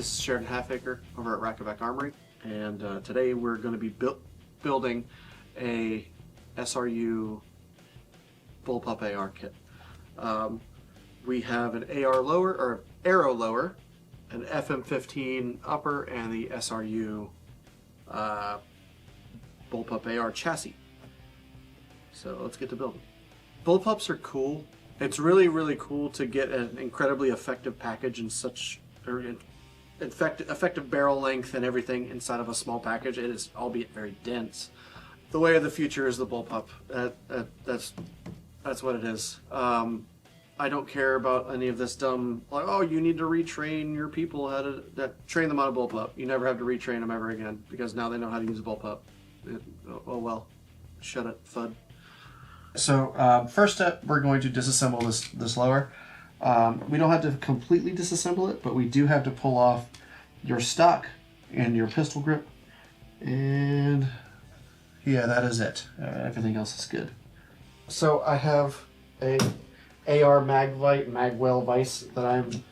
This is Sheridan over at Rcvr Armory, and today we're going to be building a SRU Bullpup AR kit. We have an AR lower, or Aero lower, an FM-15 upper, and the SRU Bullpup AR chassis. So let's get to building. Bullpups are cool. It's really, really cool to get an incredibly effective package in such effective barrel length and everything inside of a small package. It is, albeit very dense. The way of the future is the bullpup. That's what it is. I don't care about any of this dumb, like, oh, you need to retrain your people how to train them on a bullpup. You never have to retrain them ever again because now they know how to use a bullpup. Oh well, shut it, FUD. So first step, we're going to disassemble this lower. We don't have to completely disassemble it, but we do have to pull off your stock and your pistol grip. And yeah, that is it. Everything else is good. So I have a AR magwell vise that I'm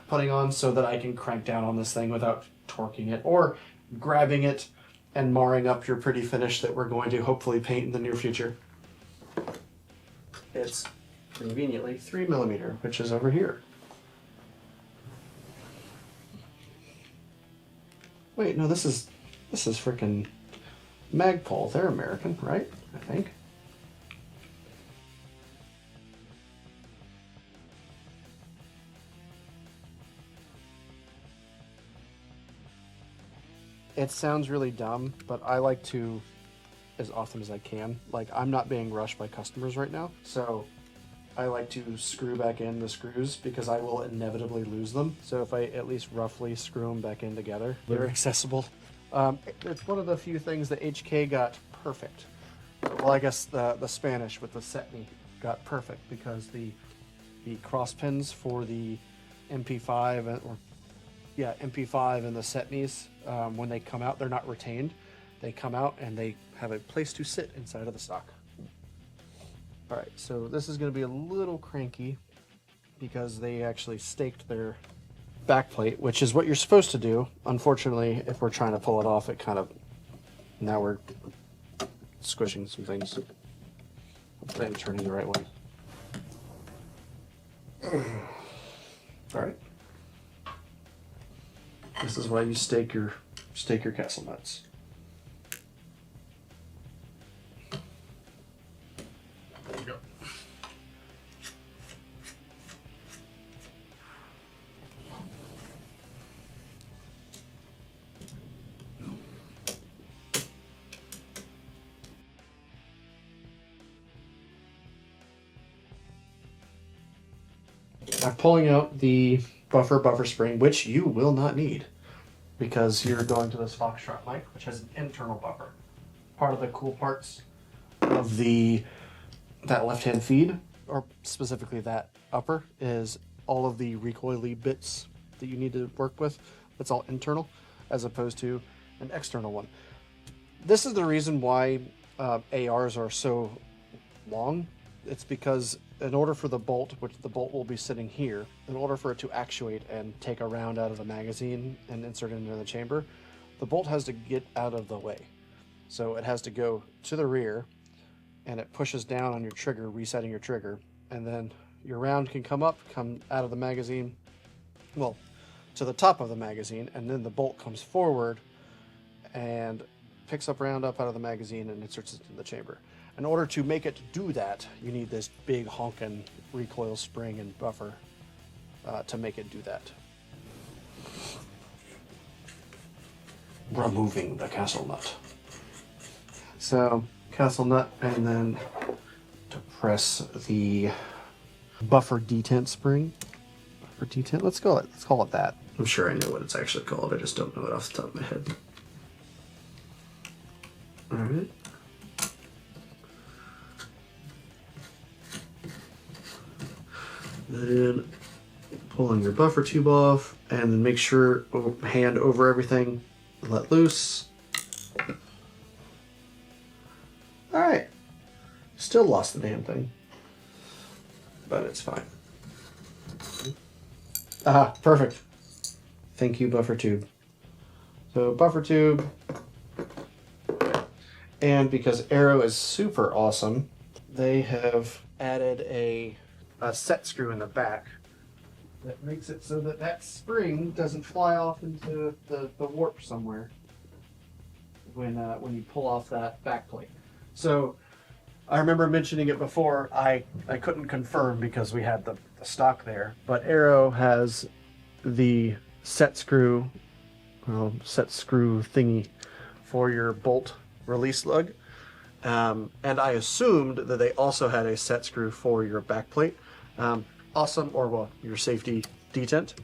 putting on so that I can crank down on this thing without torquing it or grabbing it and marring up your pretty finish that we're going to hopefully paint in the near future. It's conveniently 3mm, which is over here. Wait, no, this is freaking Magpul. They're American, right? I think. It sounds really dumb, but I like to, as often as I can, like, I'm not being rushed by customers right now, so I like to screw back in the screws because I will inevitably lose them. So if I at least roughly screw them back in together, they're accessible. It's one of the few things that HK got perfect. Well, I guess the Spanish with the Setney got perfect because the cross pins for the MP5 MP5 and the Setneys, when they come out, they're not retained. They come out and they have a place to sit inside of the stock. All right, so this is going to be a little cranky because they actually staked their back plate, which is what you're supposed to do. Unfortunately, if we're trying to pull it off, it kind of, now we're squishing some things. Hopefully I'm turning the right way. All right. This is why you stake your castle nuts. There you go. I'm pulling out the buffer spring, which you will not need because you're going to this Foxtrot mic, which has an internal buffer. Part of the cool parts of that left-hand feed, or specifically that upper, is all of the recoily bits that you need to work with. That's all internal, as opposed to an external one. This is the reason why ARs are so long. It's because in order for the bolt, which the bolt will be sitting here, in order for it to actuate and take a round out of the magazine and insert it into the chamber, the bolt has to get out of the way. So it has to go to the rear, and it pushes down on your trigger, resetting your trigger, and then your round can come out of the magazine, well, to the top of the magazine, and then the bolt comes forward and picks up round up out of the magazine and inserts it in the chamber. In order to make it do that, you need this big honkin' recoil spring and buffer to make it do that. Removing the castle nut. So, castle nut, and then to press the buffer detent spring. Buffer detent, let's call it that. I'm sure I know what it's actually called, I just don't know it off the top of my head. Alright. Then pulling your buffer tube off, and then make sure hand over everything, let loose. All right, still lost the damn thing, but it's fine. Aha, perfect. Thank you, buffer tube. So buffer tube, and because Aero is super awesome, they have added a set screw in the back that makes it so that that spring doesn't fly off into the warp somewhere when you pull off that back plate. So I remember mentioning it before. I couldn't confirm because we had the stock there, but Aero has the set screw thingy for your bolt release lug. And I assumed that they also had a set screw for your back plate. Awesome, or well, your safety detent.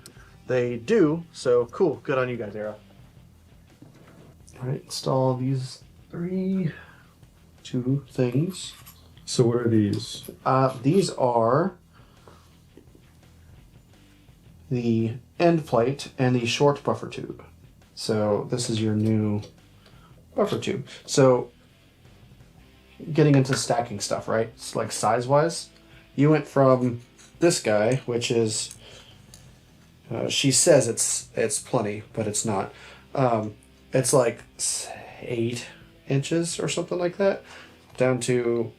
They do, so cool. Good on you guys, Aero. All right, install these two things. So what are these? These are the end plate and the short buffer tube. So this is your new buffer tube. So getting into stacking stuff, right? It's like size-wise, you went from this guy, which is, she says it's plenty, but it's not. It's like 8 inches or something like that, down to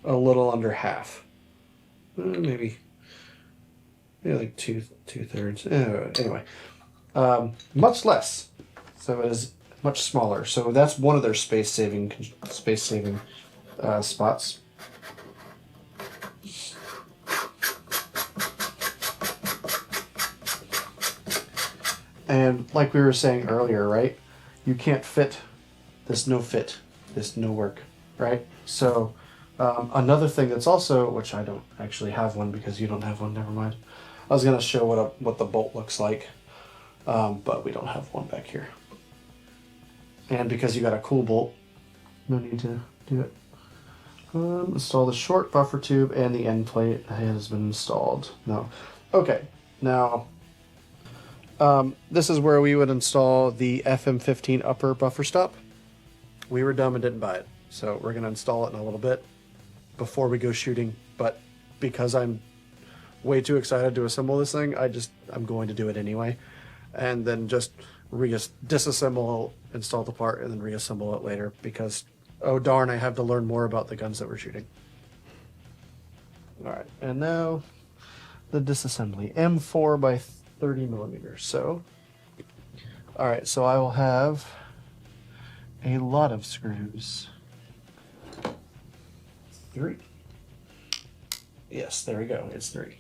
a little under half. Maybe like two-thirds. Anyway, much less. So it is much smaller. So that's one of their space-saving spots. And like we were saying earlier, right? You can't fit this no work, right? So another thing that's also, which I don't actually have one because you don't have one, never mind. I was gonna show what the bolt looks like, but we don't have one back here. And because you got a cool bolt, no need to do it. Install the short buffer tube and the end plate. It has been installed. No. Okay, now this is where we would install the FM15 upper buffer stop. We were dumb and didn't buy it, so we're going to install it in a little bit before we go shooting. But because I'm way too excited to assemble this thing, I'm going to do it anyway, and then just disassemble, install the part, and then reassemble it later because, oh darn, I have to learn more about the guns that we're shooting. All right, and now the disassembly. M4 by 30 millimeters. So, all right, so I will have a lot of screws. 3. Yes, there we go. It's 3.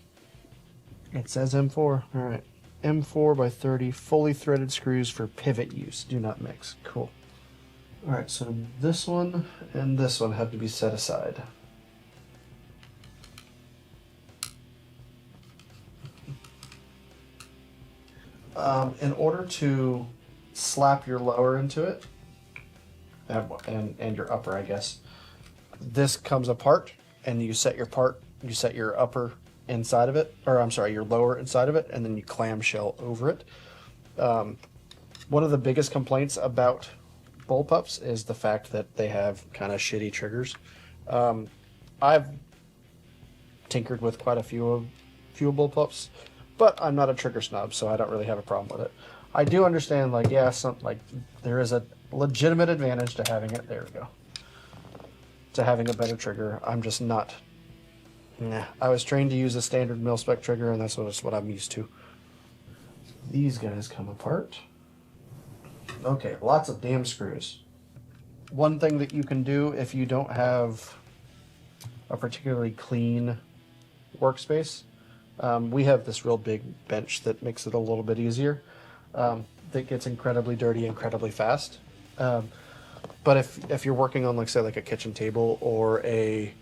It says M4. All right. M4 by 30 fully threaded screws for pivot use. Do not mix. Cool. All right, so this one and this one have to be set aside. In order to slap your lower into it, and your upper, I guess, this comes apart, and you set your upper inside of it, or I'm sorry, your lower inside of it, and then you clamshell over it. One of the biggest complaints about bullpups is the fact that they have kind of shitty triggers. I've tinkered with quite a few bullpups, but I'm not a trigger snob, so I don't really have a problem with it. I do understand, like, yeah, there is a legitimate advantage to having it. There we go. To having a better trigger. I'm just not. Nah. I was trained to use a standard mil-spec trigger, and that's what I'm used to. These guys come apart. Okay, lots of damn screws. One thing that you can do if you don't have a particularly clean workspace, we have this real big bench that makes it a little bit easier. That gets incredibly dirty incredibly fast. But if you're working on, like, say, like a kitchen table or a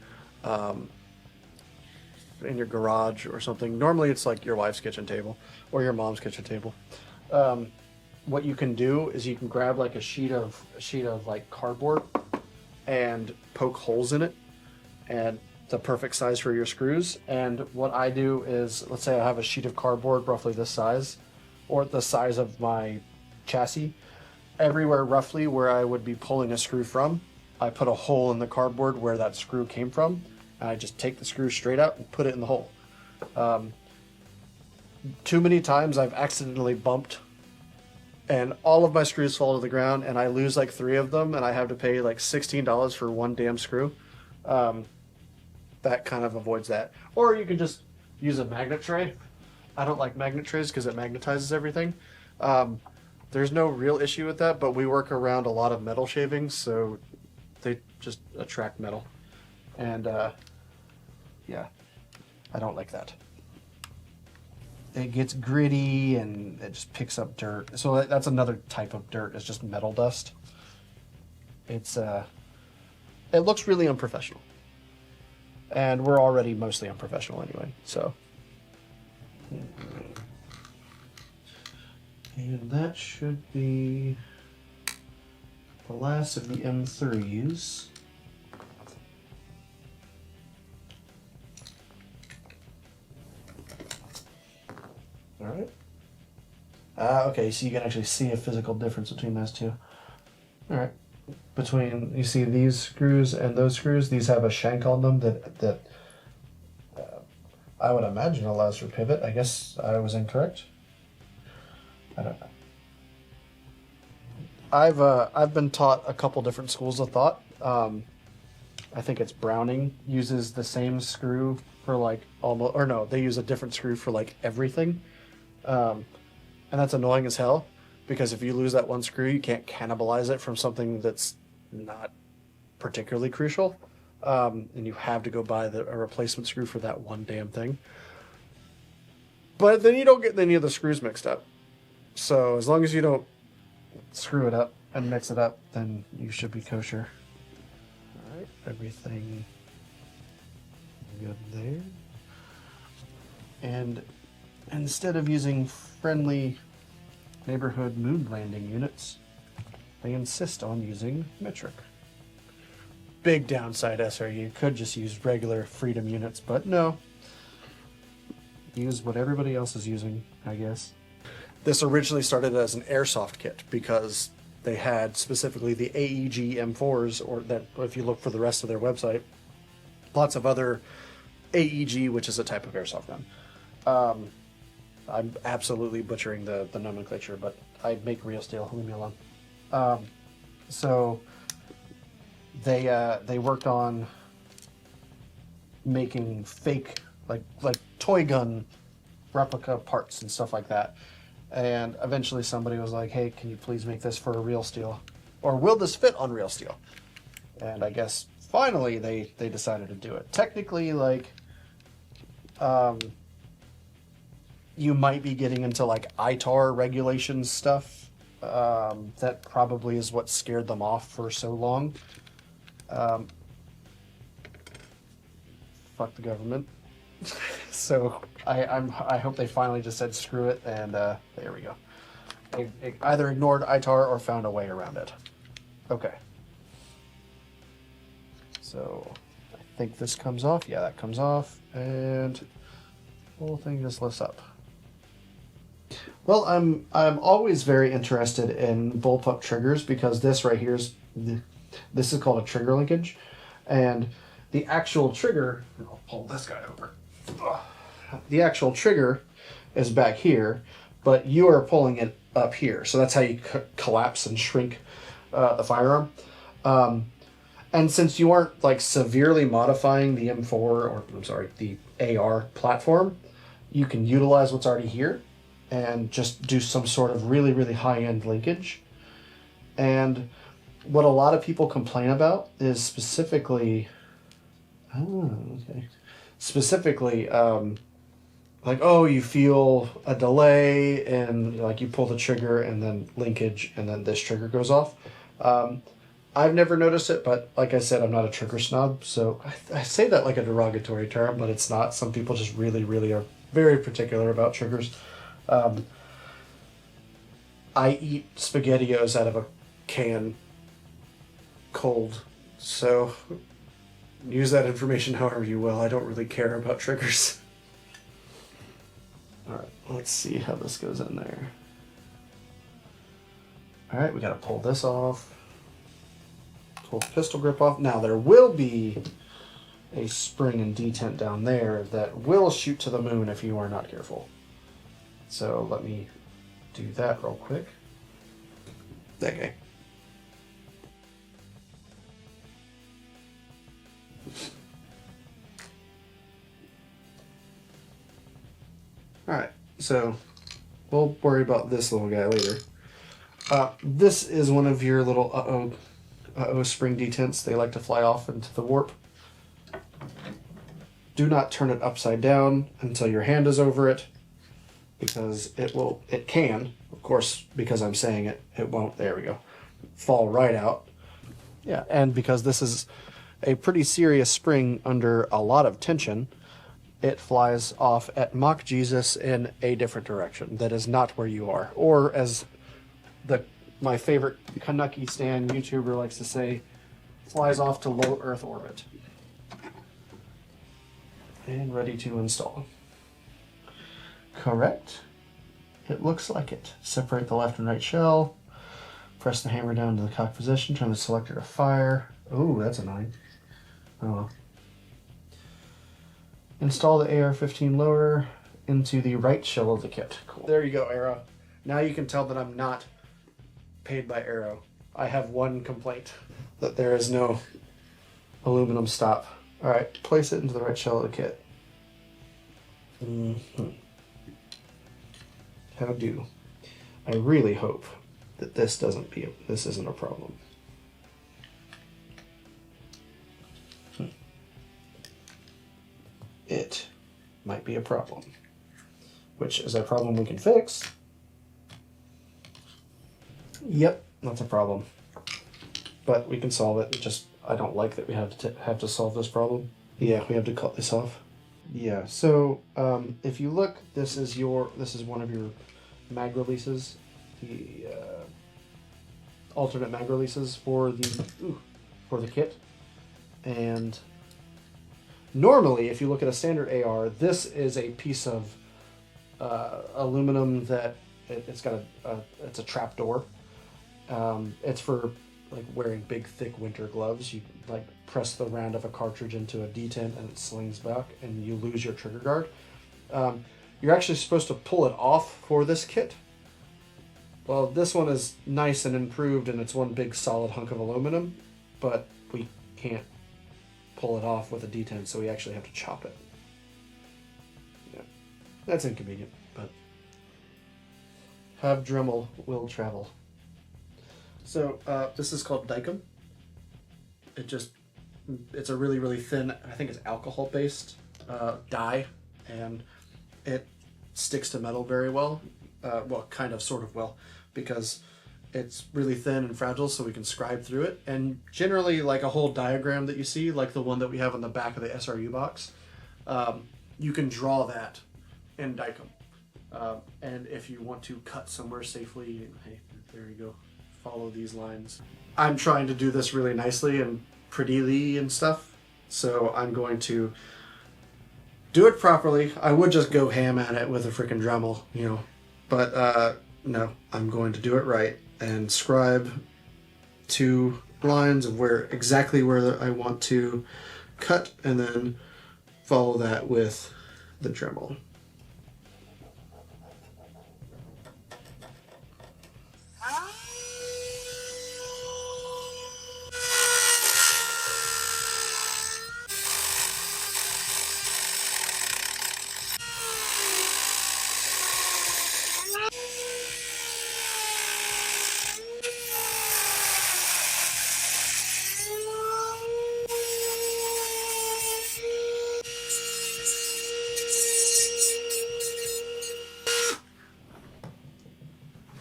in your garage or something, normally it's like your wife's kitchen table or your mom's kitchen table. What you can do is you can grab like a sheet of like cardboard and poke holes in it, and the perfect size for your screws. And what I do is, let's say I have a sheet of cardboard roughly this size, or the size of my chassis. Everywhere roughly where I would be pulling a screw from, I put a hole in the cardboard where that screw came from, and I just take the screw straight out and put it in the hole. Too many times I've accidentally bumped and all of my screws fall to the ground, and I lose like 3 of them, and I have to pay like $16 for one damn screw. That kind of avoids that. Or you can just use a magnet tray. I don't like magnet trays because it magnetizes everything. There's no real issue with that, but we work around a lot of metal shavings, so they just attract metal. And yeah, I don't like that. It gets gritty and it just picks up dirt. So that's another type of dirt. It's just metal dust. It looks really unprofessional. And we're already mostly unprofessional anyway, so. And that should be the last of the M3s. All right. Okay, so you can actually see a physical difference between those two. All right. Between, you see these screws and those screws, these have a shank on them that I would imagine allows for pivot. I guess I was incorrect. I don't know. I've been taught a couple different schools of thought. I think it's Browning uses the same screw for like almost, or no, they use a different screw for like everything. And that's annoying as hell, because if you lose that one screw, you can't cannibalize it from something that's not particularly crucial. And you have to go buy a replacement screw for that one damn thing. But then you don't get any of the screws mixed up. So as long as you don't screw it up and mix it up, then you should be kosher. All right, everything good there. And instead of using friendly neighborhood moon landing units, they insist on using metric. Big downside, SRU. Could just use regular Freedom units, but no. Use what everybody else is using, I guess. This originally started as an airsoft kit because they had specifically the AEG M4s, or that if you look for the rest of their website, lots of other AEG, which is a type of airsoft gun. I'm absolutely butchering the nomenclature, but I make real steel. Leave me alone. So they worked on making fake like toy gun replica parts and stuff like that. And eventually somebody was like, "Hey, can you please make this for a real steel? Or will this fit on real steel?" And I guess finally they decided to do it. Technically, like, you might be getting into like ITAR regulations stuff. That probably is what scared them off for so long. Fuck the government. So I hope they finally just said screw it, and there we go. They either ignored ITAR or found a way around it. Okay. So I think this comes off. Yeah, that comes off, and the whole thing just lifts up. Well, I'm always very interested in bullpup triggers, because this right here is this is called a trigger linkage, and the actual trigger. I'll pull this guy over. The actual trigger is back here, but you are pulling it up here, so that's how you collapse and shrink the firearm. And since you aren't like severely modifying the M4, or I'm sorry, the AR platform, you can utilize what's already here and just do some sort of really, really high-end linkage. And what a lot of people complain about is specifically, like, oh, you feel a delay, and like you pull the trigger and then linkage, and then this trigger goes off. I've never noticed it, but like I said, I'm not a trigger snob, so I say that like a derogatory term, but it's not. Some people just really, really are very particular about triggers. I eat SpaghettiOs out of a can cold, so use that information however you will. I don't really care about triggers. Alright, let's see how this goes in there. Alright, we gotta pull this off. Pull the pistol grip off. Now there will be a spring and detent down there that will shoot to the moon if you are not careful. So let me do that real quick. that guy. Alright, so we'll worry about this little guy later. This is one of your little uh-oh spring detents. They like to fly off into the warp. Do not turn it upside down until your hand is over it, because it can, of course, because I'm saying it, it won't, there we go, fall right out. Yeah, and because this is a pretty serious spring under a lot of tension, it flies off at Mach Jesus in a different direction that is not where you are. Or as my favorite Kanucky Stan YouTuber likes to say, flies off to low Earth orbit. And ready to install. Correct. It looks like it. Separate the left and right shell. Press the hammer down to the cock position. Turn the selector to fire. Ooh, that's annoying. Oh well. Install the AR-15 loader into the right shell of the kit. Cool. There you go, Aero. Now you can tell that I'm not paid by Aero. I have one complaint, that there is no aluminum stop. Alright, place it into the right shell of the kit. How do? I really hope that this isn't a problem. It might be a problem, which is a problem we can fix. Yep, that's a problem, but we can solve it. Just I don't like that we have to solve this problem. Yeah, we have to cut this off. Yeah. So if you look, this is one of your mag releases, the alternate mag releases for the kit, and normally, if you look at a standard AR, this is a piece of aluminum that it's got it's a trap door. It's for like wearing big, thick winter gloves. You like press the round of a cartridge into a detent and it slings back, and you lose your trigger guard. You're actually supposed to pull it off for this kit. Well, this one is nice and improved, and it's one big solid hunk of aluminum, but we can't pull it off with a detent, so we actually have to chop it. Yeah, that's inconvenient, but have Dremel will travel. So this is called Dicum. It's a really, really thin, I think it's alcohol based dye, and it sticks to metal very well. Well, kind of, sort of well, because it's really thin and fragile, so we can scribe through it. And generally, like a whole diagram that you see, like the one that we have on the back of the SRU box, you can draw that in Dicum. And if you want to cut somewhere safely, hey, there you go, follow these lines. I'm trying to do this really nicely and prettily and stuff, so I'm going to do it properly. I would just go ham at it with a freaking Dremel, but no, I'm going to do it right and scribe 2 lines of exactly where I want to cut, and then follow that with the Dremel.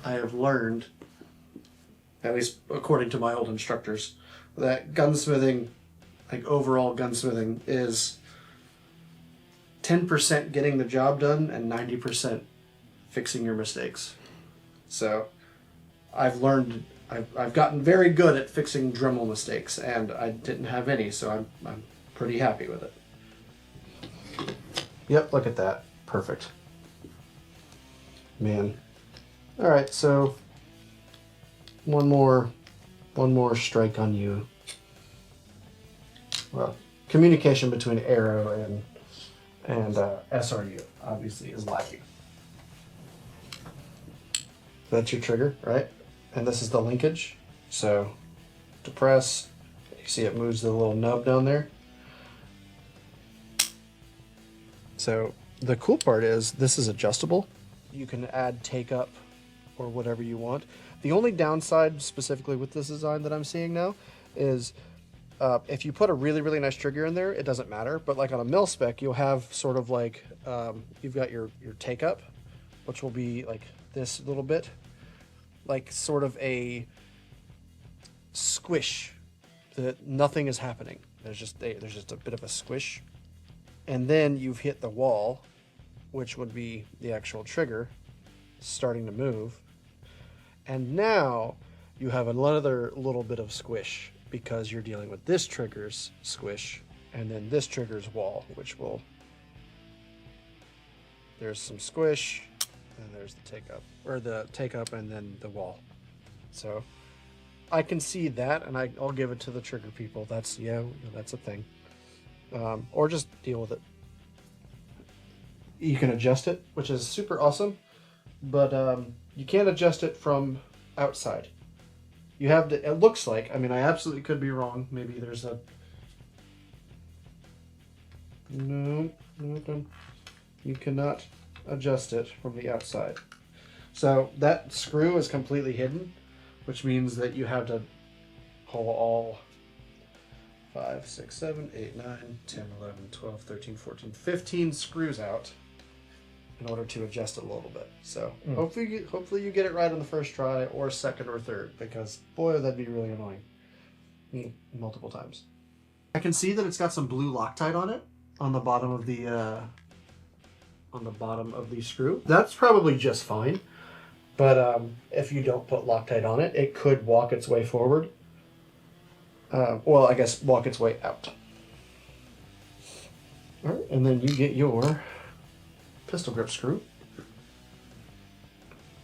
I have learned, at least according to my old instructors, that gunsmithing, like overall gunsmithing, is 10% getting the job done and 90% fixing your mistakes. So I've learned, I've gotten very good at fixing Dremel mistakes, and I didn't have any, so I'm pretty happy with it. Yep, look at that. Perfect. Man. All right, so one more strike on you. Well, communication between Aero and SRU obviously is lacking. That's your trigger, right? and this is the linkage. So to press, you see it moves the little nub down there. So the cool part is this is adjustable. You can add take up or whatever you want. The only downside specifically with this design that I'm seeing now is if you put a really, really nice trigger in there, it doesn't matter. But like on a mil spec, you'll have sort of like, you've got your take up, which will be like this little bit, like sort of a squish that nothing is happening. There's just a bit of a squish. And then you've hit the wall, which would be the actual trigger starting to move. And now you have another little bit of squish because you're dealing with this trigger's squish and then this trigger's wall, which will, there's some squish and there's the take up, or the take up and then the wall. So I can see that, and I'll give it to the trigger people. That's, yeah, that's a thing. Or just deal with it. You can adjust it, which is super awesome, but you can't adjust it from outside. You have to, it looks like, I mean, I absolutely could be wrong. Maybe there's a, no, you cannot adjust it from the outside. So that screw is completely hidden, which means that you have to pull all 5, 6, 7, 8, 9, 10, 11, 12, 13, 14, 15 screws out in order to adjust it a little bit. So hopefully you get it right on the first try, or second or third, because boy, that'd be really annoying. Multiple times. I can see that it's got some blue Loctite on it on the bottom of the screw. That's probably just fine, but if you don't put Loctite on it, it could walk its way forward. Well, I guess walk its way out. All right, and then you get your pistol grip screw,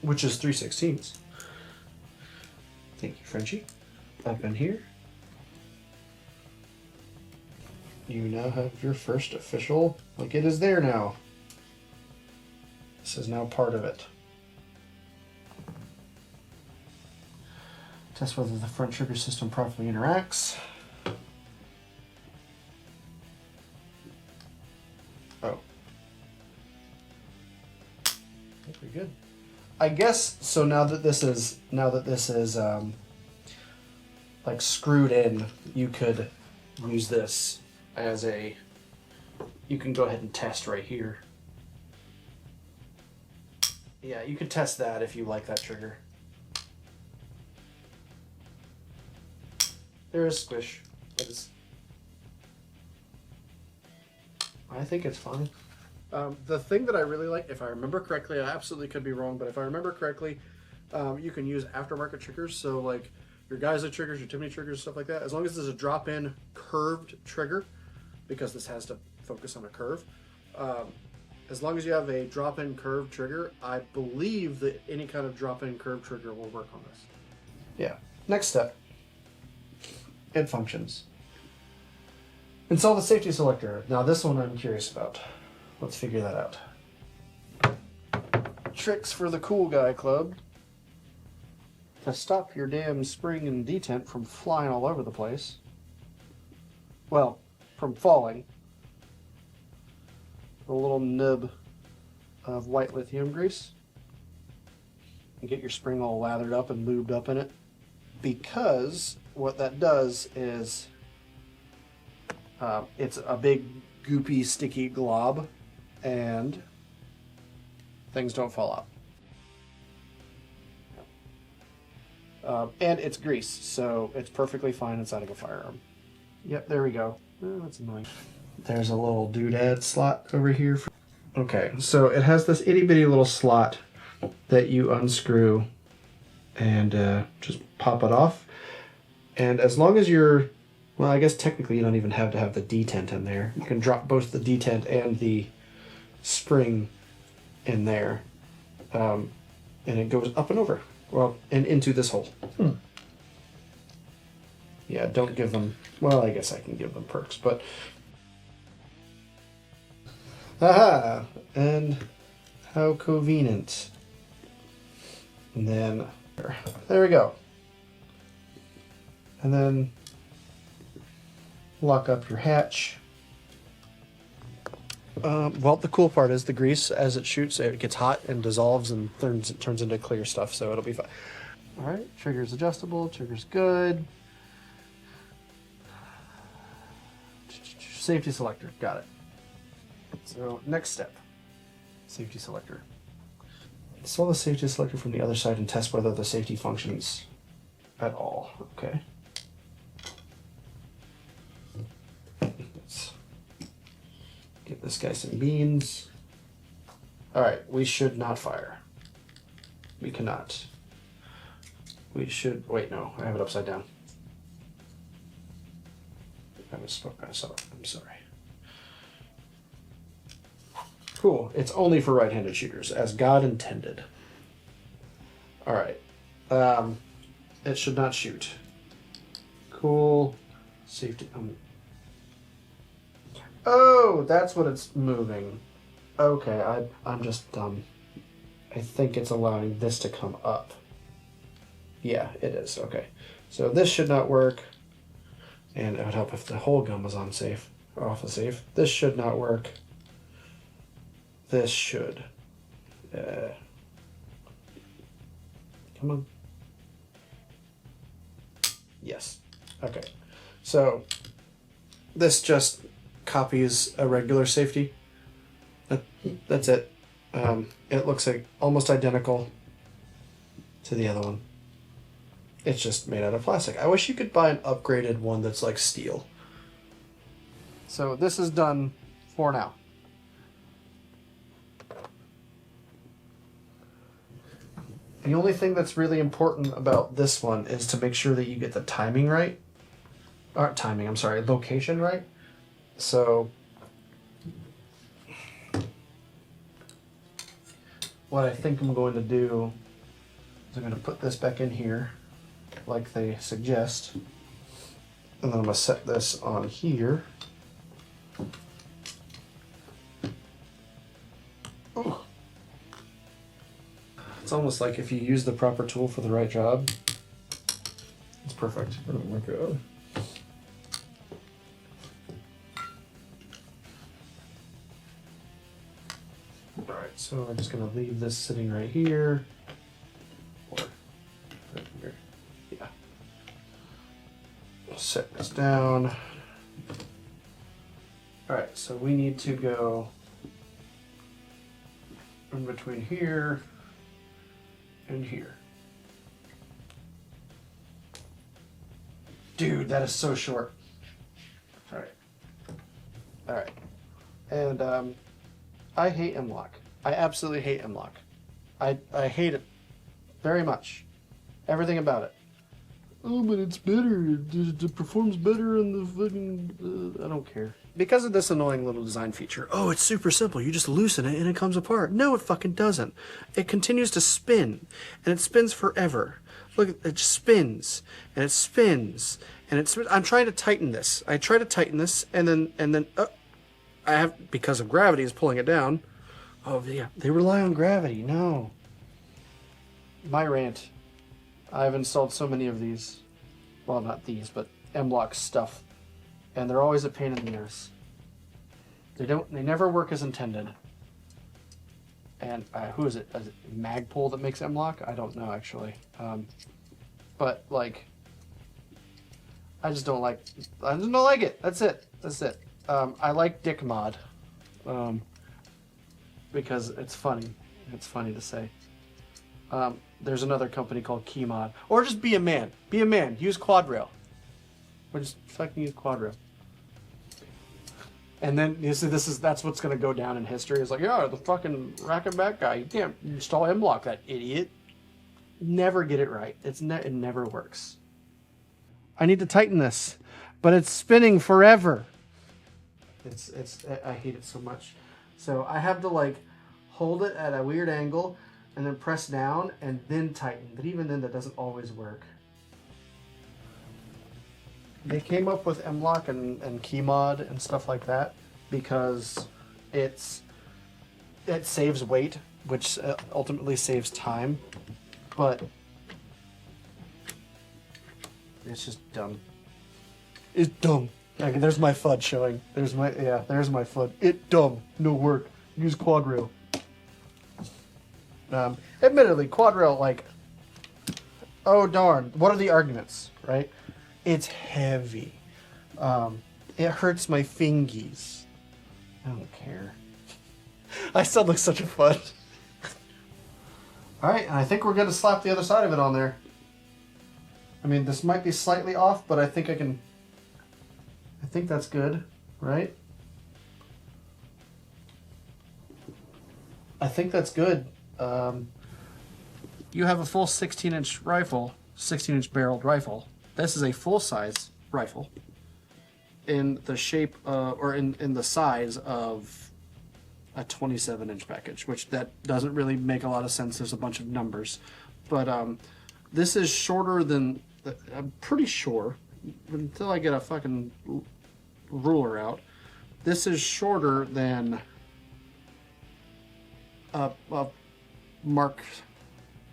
which is 3/16. Thank you, Frenchie. Up in here, you now have your first official, like it is there now. This is now part of it. Test whether the front trigger system properly interacts. Oh. Pretty good. I guess so. Now that this is like screwed in, you could use this as a, you can go ahead and test right here. Yeah, you could test that if you like that trigger. There is squish. I think it's fine. The thing that I really like, if I remember correctly, I absolutely could be wrong, but if I remember correctly, you can use aftermarket triggers. So like your Geisler triggers, your Timney triggers, stuff like that. As long as there's a drop-in curved trigger, because this has to focus on a curve. As long as you have a drop-in curved trigger, I believe that any kind of drop-in curved trigger will work on this. Yeah. Next step. It functions. Install the safety selector. Now this one I'm curious about. Let's figure that out. Tricks for the cool guy club. To stop your damn spring and detent from flying all over the place. Well, from falling. A little nib of white lithium grease. And get your spring all lathered up and lubed up in it. Because what that does is it's a big goopy sticky glob and things don't fall out. And it's grease, so it's perfectly fine inside of a firearm. Yep, there we go. Oh, that's annoying. There's a little doodad slot over here. Okay, so it has this itty bitty little slot that you unscrew and just pop it off. And as long as you're, well, I guess technically you don't even have to have the detent in there. You can drop both the detent and the spring in there. And it goes up and over. Well, and into this hole. Yeah, don't give them, well, I guess I can give them perks, but... Aha! And how convenient. And then There we go. And then lock up your hatch. Well, the cool part is the grease, as it shoots, it gets hot and dissolves and turns into clear stuff, so it'll be fine. All right, trigger's adjustable, trigger's good. Safety selector, got it. So next step, safety selector. Install the safety selector from the other side and test whether the safety functions at all. Okay. Let's give this guy some beans. All right, we should not fire. We cannot. We should, wait, no, I have it upside down. I misspoke, I'm sorry. Cool, it's only for right-handed shooters, as God intended. All right, it should not shoot. Cool, safety, oh, that's what it's moving. Okay, I'm just dumb. I think it's allowing this to come up. Yeah, it is, okay. So this should not work. And it would help if the whole gun was on safe, or off the safe. This should not work. This should. Come on. Yes. Okay. So this just copies a regular safety. That's it. It looks like almost identical to the other one. It's just made out of plastic. I wish you could buy an upgraded one that's like steel. So this is done for now. The only thing that's really important about this one is to make sure that you get the timing right. Or timing, I'm sorry, location right. So what I think I'm going to do is I'm going to put this back in here, like they suggest, and then I'm going to set this on here. Oh. It's almost like if you use the proper tool for the right job, it's perfect. Oh my god. Alright, so I'm just going to leave this sitting right here. Or right here. Yeah. Set this down. Alright, so we need to go in between here and here. Dude, that is so short. Alright. Alright. And I hate M-LOK. I absolutely hate M-LOK. I hate it very much. Everything about it. Oh, but it's better. It performs better on the fucking... I don't care. Because of this annoying little design feature. Oh, it's super simple. You just loosen it and it comes apart. No, it fucking doesn't. It continues to spin. And it spins forever. Look, it just spins. And it spins. And it spins. I'm trying to tighten this. I try to tighten this and then I have, because of gravity is pulling it down. Oh, yeah. They rely on gravity. No. My rant. I've installed so many of these. Well, not these, but M-LOK stuff. And they're always a pain in the ass. They never work as intended. And who is it? Is it Magpul that makes M-LOK? I don't know, actually. But, like, I just don't like it. That's it. That's it. I like Dick Mod. Because it's funny. It's funny to say. There's another company called Keymod. Or just be a man. Be a man. Use quad rail. Or just fucking use quad rail. And then you see that's what's gonna go down in history. It's like, yeah, the fucking rack and back guy. You can't install M-LOK, that idiot. Never get it right. It never works. I need to tighten this, but it's spinning forever. I hate it so much. So I have to like hold it at a weird angle and then press down and then tighten. But even then, that doesn't always work. They came up with M-LOK and Keymod and stuff like that because it saves weight, which ultimately saves time. But It's just dumb. It's dumb. Okay, there's my FUD showing. There's my FUD. It dumb. No work. Use quad rail. Admittedly, quad rail, like, oh darn. What are the arguments, right? It's heavy. It hurts my fingies. I don't care. I still look such a FUD. Alright, and I think we're going to slap the other side of it on there. I mean, this might be slightly off, but I think I think that's good, right? I think that's good. You have a full 16-inch rifle, 16-inch barreled rifle. This is a full-size rifle in the shape, or in the size of a 27-inch package, which that doesn't really make a lot of sense. There's a bunch of numbers. But this is shorter than, I'm pretty sure, until I get a fucking ruler out, this is shorter than a Mark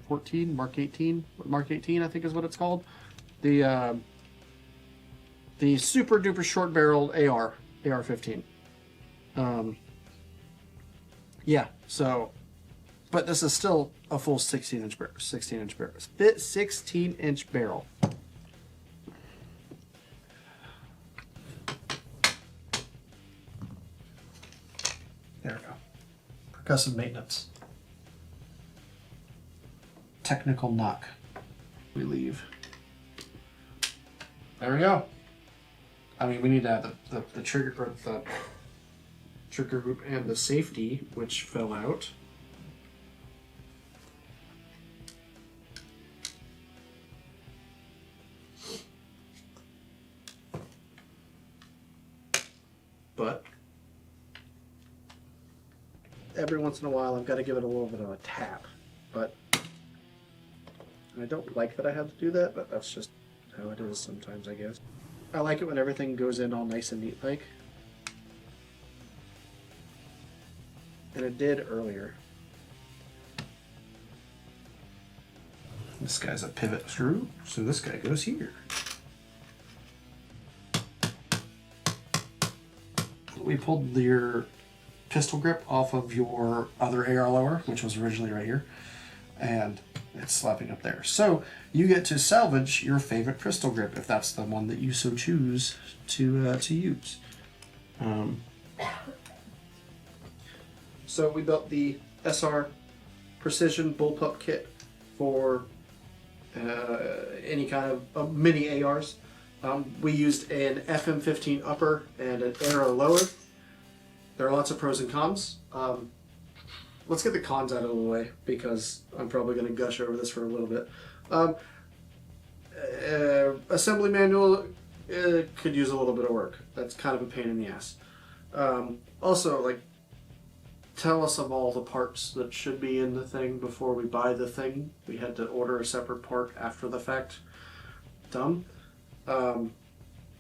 14, Mark 18, Mark 18 I think is what it's called. The super duper short barreled AR-15. Yeah, so, but this is still a full 16-inch barrel, 16-inch barrel. There we go. Percussive maintenance. Technical knock. We leave. There we go. I mean, we need to have the trigger, or the trigger group and the safety, which fell out. But every once in a while, I've got to give it a little bit of a tap. But I don't like that I have to do that, but that's just how it is sometimes, I guess. I like it when everything goes in all nice and neat like. And it did earlier. This guy's a pivot screw, so this guy goes here. We pulled your pistol grip off of your other AR lower, which was originally right here, and it's slapping up there. So you get to salvage your favorite pistol grip if that's the one that you so choose to use. So we built the SR Precision Bullpup kit for any kind of mini ARs. We used an FM-15 upper and an Aero lower. There are lots of pros and cons. Let's get the cons out of the way because I'm probably going to gush over this for a little bit. Assembly manual could use a little bit of work. That's kind of a pain in the ass. Also, like, tell us of all the parts that should be in the thing before we buy the thing. We had to order a separate part after the fact. Dumb.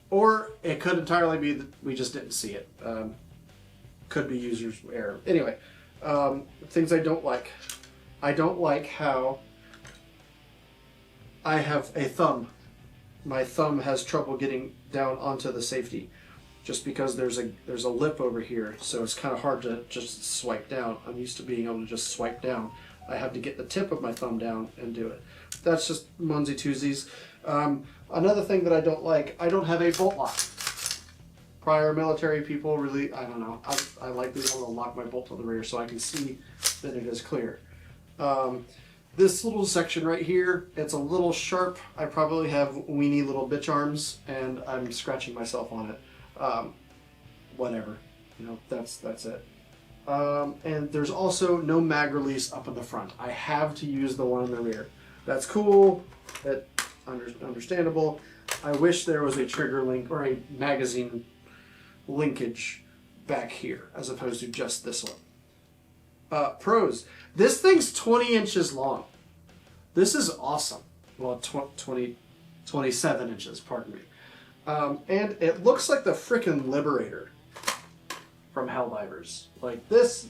Or it could entirely be that we just didn't see it. Could be user's error. Anyway, things I don't like. I don't like how I have a thumb. My thumb has trouble getting down onto the safety just because there's a lip over here, so it's kind of hard to just swipe down. I'm used to being able to just swipe down. I have to get the tip of my thumb down and do it. That's just onesie twosies. Another thing that I don't like, I don't have a bolt lock. Prior military people really, I don't know, I like being able to lock my bolt to the rear so I can see that it is clear. This little section right here, it's a little sharp. I probably have weenie little bitch arms and I'm scratching myself on it. Whatever, you know, that's it. And there's also no mag release up in the front. I have to use the one in the rear. That's cool, that's understandable. I wish there was a trigger link or a magazine linkage back here as opposed to just this one. Pros. This thing's 20 inches long. This is awesome. Well, 27 inches, pardon me. And it looks like the frickin' Liberator from Helldivers. Like this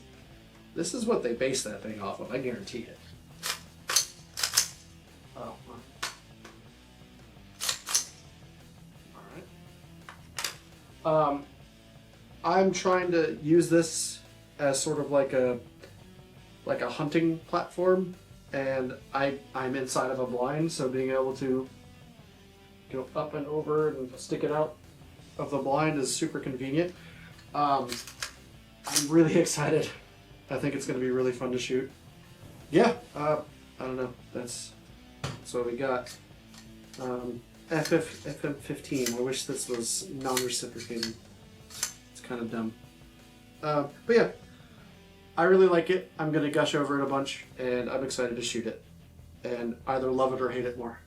is what they base that thing off of, I guarantee it. Oh, I'm trying to use this as sort of like a hunting platform, and I'm inside of a blind, so being able to go up and over and stick it out of the blind is super convenient. I'm really excited. I think it's going to be really fun to shoot. Yeah, I don't know. That's what we got. FM-15. I wish this was non-reciprocating. It's kind of dumb. But yeah, I really like it. I'm going to gush over it a bunch, and I'm excited to shoot it. And either love it or hate it more.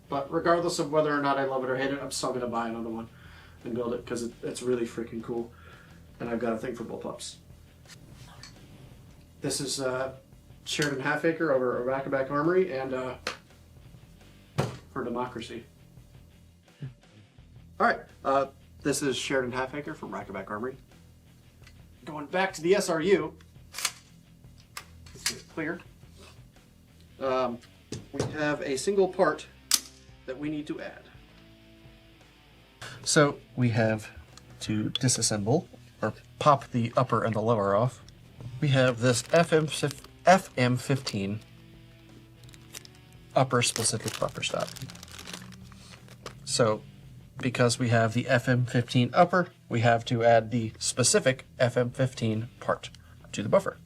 But regardless of whether or not I love it or hate it, I'm still going to buy another one and build it because it's really freaking cool. And I've got a thing for bullpups. This is Sheridan half-acre over at Armory, and for democracy. Alright, this is Sheridan half-acre from Rcvr Armory. Going back to the SRU. Let's get it clear. We have a single part that we need to add. So we have to disassemble or pop the upper and the lower off. We have this FM-15 upper specific buffer stop. So because we have the FM-15 upper, we have to add the specific FM-15 part to the buffer.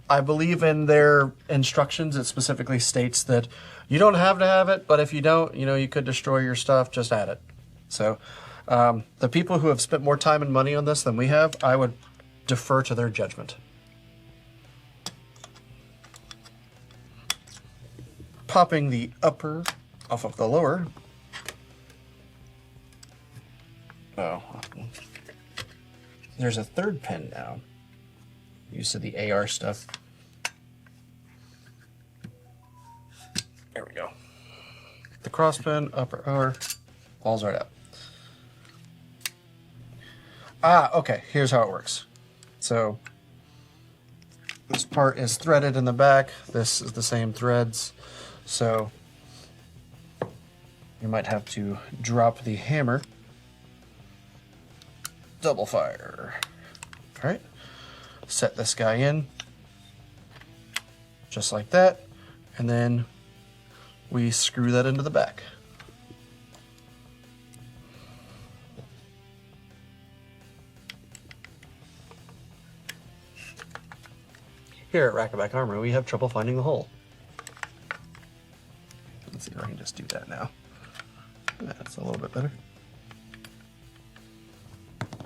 I believe in their instructions, it specifically states that you don't have to have it, but if you don't, you could destroy your stuff, just add it. So the people who have spent more time and money on this than we have, I would defer to their judgment. Popping the upper off of the lower. Oh, there's a third pin now. Use of the AR stuff. There we go. The cross pin, upper R, falls right out. Okay, here's how it works. So this part is threaded in the back. This is the same threads. So you might have to drop the hammer. Double fire. All right. Set this guy in. Just like that. And then we screw that into the back. Here at Rcvr Armory, we have trouble finding the hole. Let's see if I can just do that now. That's a little bit better.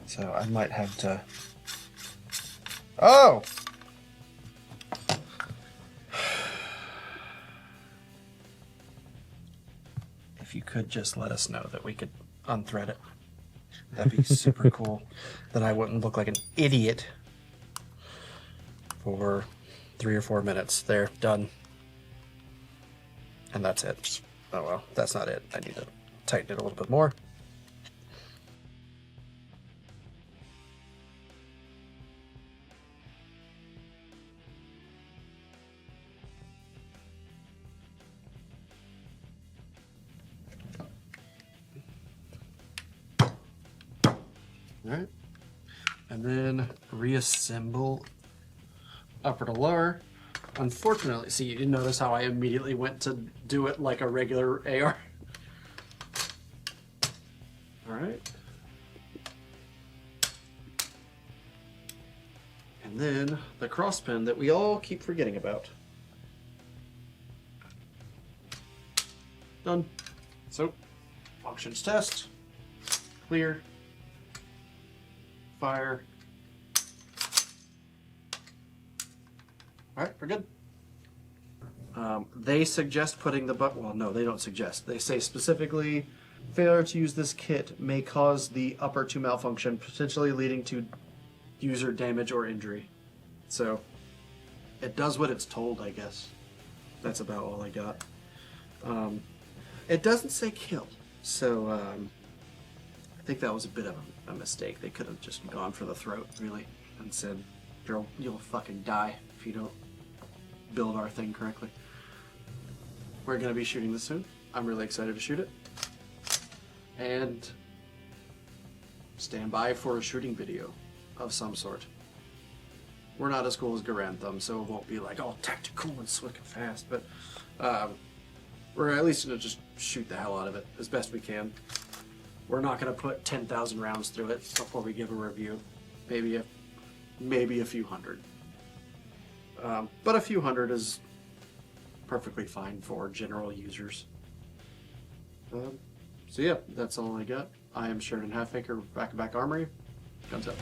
So I might have to... Oh! If you could just let us know that we could unthread it. That'd be super cool. Then I wouldn't look like an idiot for 3 or 4 minutes. There, done. And that's it. Oh well, that's not it. I need to tighten it a little bit more. Alright, and then reassemble upper to lower. Unfortunately, see, you notice how I immediately went to do it like a regular AR. Alright. And then the cross pin that we all keep forgetting about. Done. So, functions test, clear. Fire. Alright, we're good. They suggest putting the well, no, they don't suggest. They say specifically, failure to use this kit may cause the upper to malfunction, potentially leading to user damage or injury. So, it does what it's told, I guess. That's about all I got. It doesn't say kill, so I think that was a bit of a mistake. They could have just gone for the throat, really, and said, you'll fucking die if you don't build our thing correctly. We're going to be shooting this soon. I'm really excited to shoot it. And stand by for a shooting video of some sort. We're not as cool as Garantham, so it won't be like all tactical and slick and fast, but we're at least going to just shoot the hell out of it as best we can. We're not going to put 10,000 rounds through it before we give a review. Maybe a few hundred. But a few hundred is perfectly fine for general users. So yeah, that's all I got. I am Sheridan Halfmaker, back Armory. Guns up.